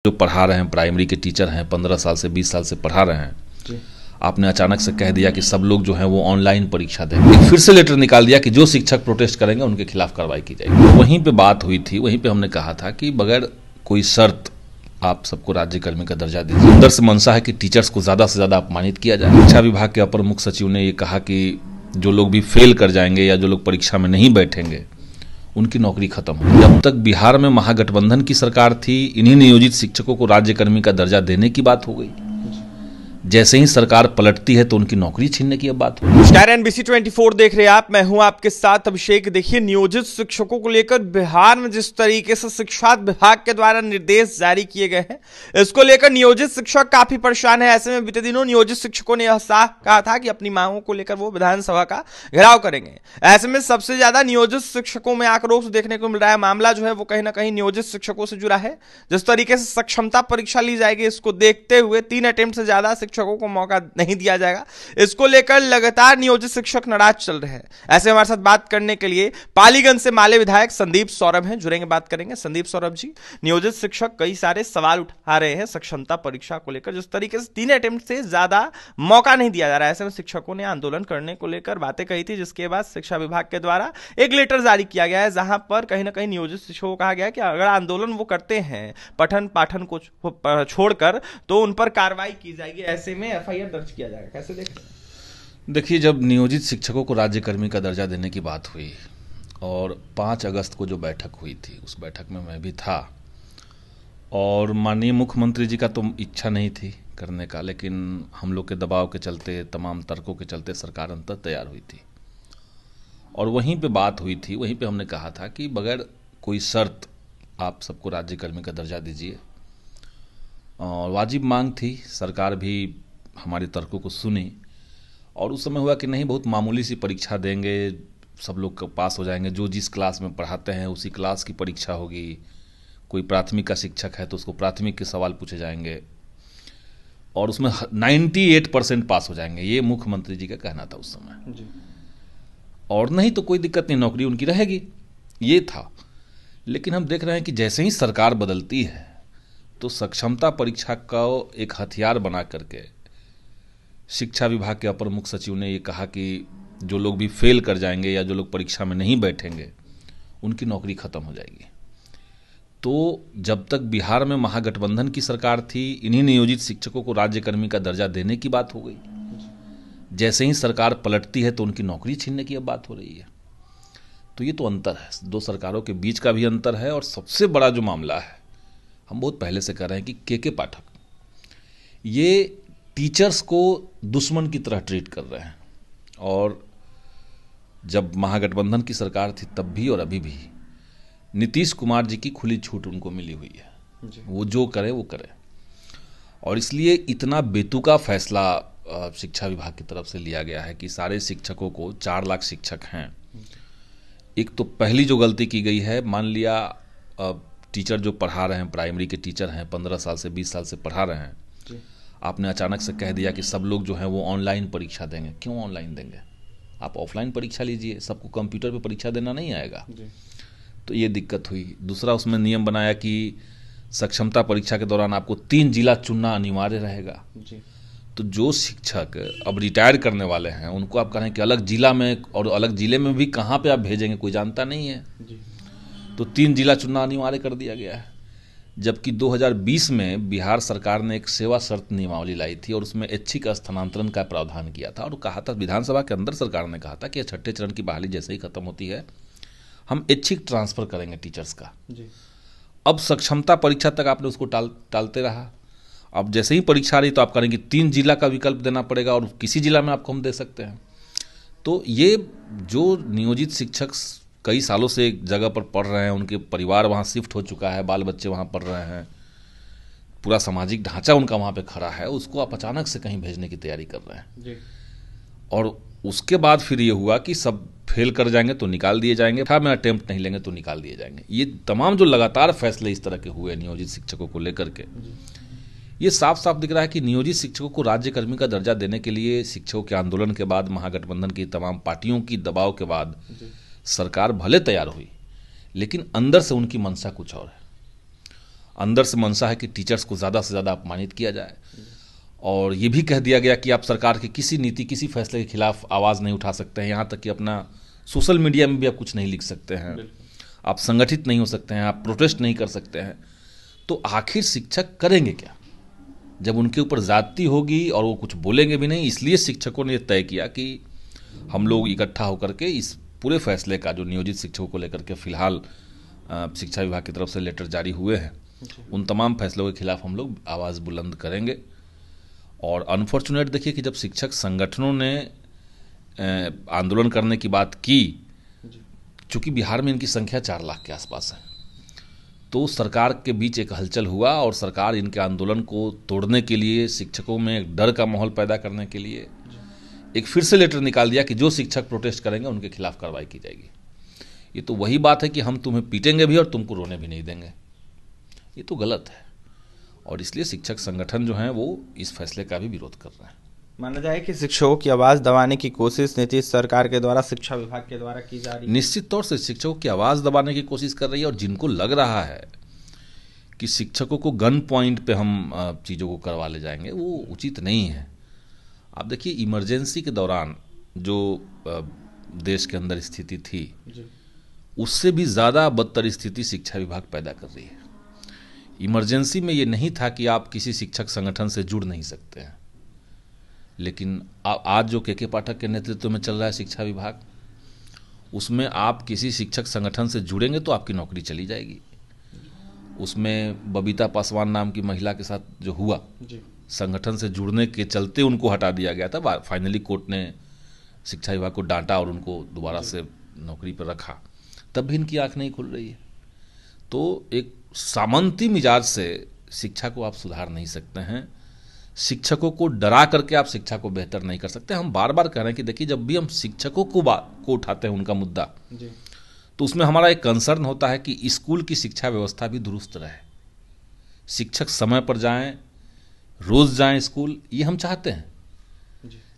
जो पढ़ा रहे हैं, प्राइमरी के टीचर हैं, 15 साल से 20 साल से पढ़ा रहे हैं, आपने अचानक से कह दिया कि सब लोग जो हैं वो ऑनलाइन परीक्षा देंगे। फिर से लेटर निकाल दिया कि जो शिक्षक प्रोटेस्ट करेंगे उनके खिलाफ कार्रवाई की जाएगी। वहीं पे बात हुई थी, वहीं पे हमने कहा था कि बगैर कोई शर्त आप सबको राज्यकर्मी का दर्जा दीजिए। अंदर से मंशा है कि टीचर्स को ज़्यादा से ज़्यादा अपमानित किया जाए। शिक्षा विभाग के अपर मुख्य सचिव ने ये कहा कि जो लोग भी फेल कर जाएंगे या जो लोग परीक्षा में नहीं बैठेंगे उनकी नौकरी खत्म हो। जब तक बिहार में महागठबंधन की सरकार थी, इन्हीं नियोजित शिक्षकों को राज्यकर्मी का दर्जा देने की बात हो गई। जैसे ही सरकार पलटती है तो उनकी नौकरी छीनने की अब बात हो। स्टार NBC 24 देख रहे हैं आप, मैं हूं आपके साथ अभिषेक। देखिए, नियोजित शिक्षकों को लेकर बिहार में जिस तरीके से शिक्षा विभाग के द्वारा निर्देश जारी किए गए हैं, इसको लेकर नियोजित शिक्षक काफी परेशान है। ऐसे में बीते दिनों नियोजित शिक्षकों ने यह साफ कहा था कि अपनी मांगों को लेकर वो विधानसभा का घेराव करेंगे। ऐसे में सबसे ज्यादा नियोजित शिक्षकों में आक्रोश देखने को मिल रहा है। मामला जो है वो कहीं ना कहीं नियोजित शिक्षकों से जुड़ा है। जिस तरीके से सक्षमता परीक्षा ली जाएगी, इसको देखते हुए 3 अटेम्प्ट से ज्यादा शिक्षकों को मौका नहीं दिया जाएगा। इसको लेकर लगातार नियोजित शिक्षक नाराज चल रहे हैं। ऐसे हमारे साथ बात करने के लिए पालीगंज से माले विधायक संदीप सौरभ हैं, जुड़ेंगे, बात करेंगे। संदीप सौरभ जी, नियोजित शिक्षक कई सारे सवाल उठा रहे हैं सक्षमता परीक्षा को लेकर। जिस तरीके से 3 अटेम्प्ट से ज्यादा मौका नहीं दिया जा रहा है, ऐसे में शिक्षकों ने आंदोलन करने को लेकर बातें कही थी, जिसके बाद शिक्षा विभाग के द्वारा एक लेटर जारी किया गया है, जहां पर कहीं ना कहीं नियोजित शिक्षकों को कहा गया है कि अगर आंदोलन वो करते हैं पठन पाठन को छोड़कर, तो उन पर कार्रवाई की जाएगी। ऐसे में FIR दर्ज किया जाएगा। कैसे देख रहे हैं? देखिए, जब नियोजित शिक्षकों को राज्यकर्मी का दर्जा देने की बात हुई और 5 अगस्त को जो बैठक हुई थी, उस बैठक में मैं भी था और माननीय मुख्यमंत्री जी का तो इच्छा नहीं थी करने का, लेकिन हम लोग के दबाव के चलते, तमाम तर्कों के चलते सरकार अंतर तैयार हुई थी और वहीं पे बात हुई थी। वहीं पे हमने कहा था कि बगैर कोई शर्त आप सबको राज्यकर्मी का दर्जा दीजिए और वाजिब मांग थी। सरकार भी हमारे तर्कों को सुनी और उस समय हुआ कि नहीं, बहुत मामूली सी परीक्षा देंगे, सब लोग पास हो जाएंगे, जो जिस क्लास में पढ़ाते हैं उसी क्लास की परीक्षा होगी। कोई प्राथमिक का शिक्षक है तो उसको प्राथमिक के सवाल पूछे जाएंगे और उसमें 98% पास हो जाएंगे। ये मुख्यमंत्री जी का कहना था उस समय जी। और नहीं तो कोई दिक्कत नहीं, नौकरी उनकी रहेगी, ये था। लेकिन हम देख रहे हैं कि जैसे ही सरकार बदलती है तो सक्षमता परीक्षा का एक हथियार बना करके शिक्षा विभाग के अपर मुख्य सचिव ने ये कहा कि जो लोग भी फेल कर जाएंगे या जो लोग परीक्षा में नहीं बैठेंगे उनकी नौकरी खत्म हो जाएगी। तो जब तक बिहार में महागठबंधन की सरकार थी, इन्हीं नियोजित शिक्षकों को राज्यकर्मी का दर्जा देने की बात हो गई। जैसे ही सरकार पलटती है तो उनकी नौकरी छीनने की अब बात हो रही है। तो ये तो अंतर है, 2 सरकारों के बीच का भी अंतर है। और सबसे बड़ा जो मामला है, हम बहुत पहले से कह रहे हैं कि के पाठक ये टीचर्स को दुश्मन की तरह ट्रीट कर रहे हैं। और जब महागठबंधन की सरकार थी तब भी और अभी भी नीतीश कुमार जी की खुली छूट उनको मिली हुई है, वो जो करे वो करे। और इसलिए इतना बेतुका फैसला शिक्षा विभाग की तरफ से लिया गया है कि सारे शिक्षकों को, 4 लाख शिक्षक हैं। एक तो पहली जो गलती की गई है, मान लिया टीचर जो पढ़ा रहे हैं, प्राइमरी के टीचर हैं, 15 साल से 20 साल से पढ़ा रहे हैं, आपने अचानक से कह दिया कि सब लोग जो हैं वो ऑनलाइन परीक्षा देंगे। क्यों ऑनलाइन देंगे? आप ऑफलाइन परीक्षा लीजिए, सबको कंप्यूटर पे परीक्षा देना नहीं आएगा। तो ये दिक्कत हुई। दूसरा, उसमें नियम बनाया कि सक्षमता परीक्षा के दौरान आपको 3 जिला चुनना अनिवार्य रहेगा। तो जो शिक्षक अब रिटायर करने वाले हैं उनको आप कहें कि अलग जिला में, और अलग जिले में भी कहाँ पे आप भेजेंगे, कोई जानता नहीं है। तो 3 जिला चुनना अनिवार्य कर दिया गया है। जबकि 2020 में बिहार सरकार ने एक सेवा शर्त नियमावली लाई थी और उसमें ऐच्छिक स्थानांतरण का प्रावधान किया था और कहा था, विधानसभा के अंदर सरकार ने कहा था कि 6ठे चरण की बहाली जैसे ही खत्म होती है हम ऐच्छिक ट्रांसफर करेंगे टीचर्स का जी। अब सक्षमता परीक्षा तक आपने उसको टालते रहा। अब जैसे ही परीक्षा आ रही तो आप करेंगे 3 जिला का विकल्प देना पड़ेगा और किसी जिला में आपको हम दे सकते हैं। तो ये जो नियोजित शिक्षक कई सालों से एक जगह पर पढ़ रहे हैं, उनके परिवार वहाँ शिफ्ट हो चुका है, बाल बच्चे वहाँ पढ़ रहे हैं, पूरा सामाजिक ढांचा उनका वहाँ पे खड़ा है, उसको आप अचानक से कहीं भेजने की तैयारी कर रहे हैं जी। और उसके बाद फिर ये हुआ कि सब फेल कर जाएंगे तो निकाल दिए जाएंगे, में अटेम्प्ट नहीं लेंगे तो निकाल दिए जाएंगे। ये तमाम जो लगातार फैसले इस तरह के हुए नियोजित शिक्षकों को लेकर के, ये साफ साफ दिख रहा है कि नियोजित शिक्षकों को राज्यकर्मी का दर्जा देने के लिए शिक्षकों के आंदोलन के बाद, महागठबंधन की तमाम पार्टियों की दबाव के बाद सरकार भले तैयार हुई, लेकिन अंदर से उनकी मंशा कुछ और है। अंदर से मंशा है कि टीचर्स को ज़्यादा से ज़्यादा अपमानित किया जाए। और ये भी कह दिया गया कि आप सरकार की किसी नीति, किसी फैसले के खिलाफ आवाज़ नहीं उठा सकते हैं, यहाँ तक कि अपना सोशल मीडिया में भी आप कुछ नहीं लिख सकते हैं, आप संगठित नहीं हो सकते हैं, आप प्रोटेस्ट नहीं कर सकते हैं। तो आखिर शिक्षक करेंगे क्या जब उनके ऊपर ज़्यादती होगी और वो कुछ बोलेंगे भी नहीं। इसलिए शिक्षकों ने तय किया कि हम लोग इकट्ठा होकर के इस पूरे फैसले का, जो नियोजित शिक्षकों को लेकर के फिलहाल शिक्षा विभाग की तरफ से लेटर जारी हुए हैं, उन तमाम फैसलों के खिलाफ हम लोग आवाज़ बुलंद करेंगे। और अनफॉर्चुनेट देखिए कि जब शिक्षक संगठनों ने आंदोलन करने की बात की, चूँकि बिहार में इनकी संख्या 4 लाख के आसपास है, तो सरकार के बीच एक हलचल हुआ और सरकार इनके आंदोलन को तोड़ने के लिए, शिक्षकों में एक डर का माहौल पैदा करने के लिए एक फिर से लेटर निकाल दिया कि जो शिक्षक प्रोटेस्ट करेंगे उनके खिलाफ कार्रवाई की जाएगी। ये तो वही बात है कि हम तुम्हें पीटेंगे भी और तुमको रोने भी नहीं देंगे। ये तो गलत है और इसलिए शिक्षक संगठन जो हैं वो इस फैसले का भी विरोध कर रहे हैं। माना जाए कि शिक्षकों की आवाज़ दबाने की कोशिश नीतीश सरकार के द्वारा, शिक्षा विभाग के द्वारा की जा रही है। निश्चित तौर से शिक्षकों की आवाज़ दबाने की कोशिश कर रही है और जिनको लग रहा है कि शिक्षकों को गन पॉइंट पे हम चीज़ों को करवा ले जाएंगे, वो उचित नहीं है। आप देखिए, इमरजेंसी के दौरान जो देश के अंदर स्थिति थी, उससे भी ज़्यादा बदतर स्थिति शिक्षा विभाग पैदा कर रही है। इमरजेंसी में ये नहीं था कि आप किसी शिक्षक संगठन से जुड़ नहीं सकते हैं, लेकिन आज जो के पाठक के नेतृत्व में चल रहा है शिक्षा विभाग, उसमें आप किसी शिक्षक संगठन से जुड़ेंगे तो आपकी नौकरी चली जाएगी। उसमें बबीता पासवान नाम की महिला के साथ जो हुआ, संगठन से जुड़ने के चलते उनको हटा दिया गया था। फाइनली कोर्ट ने शिक्षा विभाग को डांटा और उनको दोबारा से नौकरी पर रखा, तब भी इनकी आंख नहीं खुल रही है। तो एक सामंती मिजाज से शिक्षा को आप सुधार नहीं सकते हैं। शिक्षकों को डरा करके आप शिक्षा को बेहतर नहीं कर सकते। हम बार बार कह रहे हैं कि देखिए, जब भी हम शिक्षकों को उठाते हैं उनका मुद्दा, तो उसमें हमारा एक कंसर्न होता है कि स्कूल की शिक्षा व्यवस्था भी दुरुस्त रहे, शिक्षक समय पर जाएं, रोज जाएं स्कूल, ये हम चाहते हैं।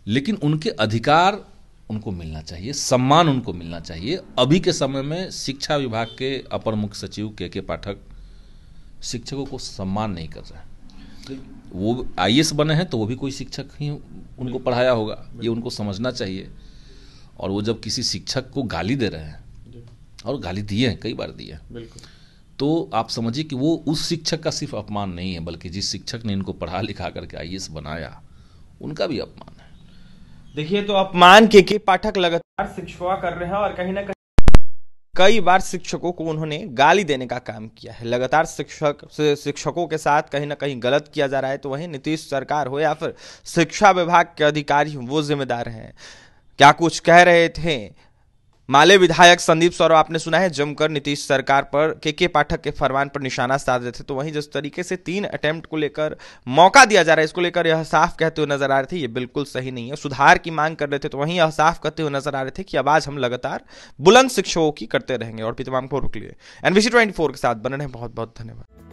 लेकिन उनके अधिकार उनको मिलना चाहिए, सम्मान उनको मिलना चाहिए। अभी के समय में शिक्षा विभाग के अपर मुख्य सचिव के पाठक शिक्षकों को सम्मान नहीं कर रहे हैं। वो IAS बने हैं तो वो भी कोई शिक्षक ही उनको पढ़ाया होगा, ये उनको समझना चाहिए। और वो जब किसी शिक्षक को गाली दे रहे हैं, और गाली दिए हैं, कई बार दिए हैं, तो आप समझिए कि वो उस शिक्षक का सिर्फ अपमान नहीं है, बल्कि जिस शिक्षक ने इनको पढ़ा लिखा करके IAS बनाया, उनका भी अपमान है। देखिए, तो अपमान के पाठक लगातार शिक्षकों कर रहे हैं और कहीं ना कहीं कई बार शिक्षकों को उन्होंने गाली देने का काम किया है। लगातार शिक्षकों के साथ कहीं ना कहीं गलत किया जा रहा है। तो वहीं नीतीश सरकार हो या फिर शिक्षा विभाग के अधिकारी हो, वो जिम्मेदार हैं। क्या कुछ कह रहे थे माले विधायक संदीप सौरव, आपने सुना है, जमकर नीतीश सरकार पर के पाठक के फरमान पर निशाना साध रहे थे। तो वहीं जिस तरीके से 3 अटेम्प्ट को लेकर मौका दिया जा रहा है, इसको लेकर यह साफ कहते हुए नजर आ रहे थे ये बिल्कुल सही नहीं है, सुधार की मांग कर रहे थे। तो वहीं यह साफ कहते हुए नजर आ रहे थे कि आवाज हम लगातार बुलंद शिक्षकों की करते रहेंगे। और भी तमाम खबरों के लिए NBC 24 के साथ बने रहें। बहुत बहुत धन्यवाद।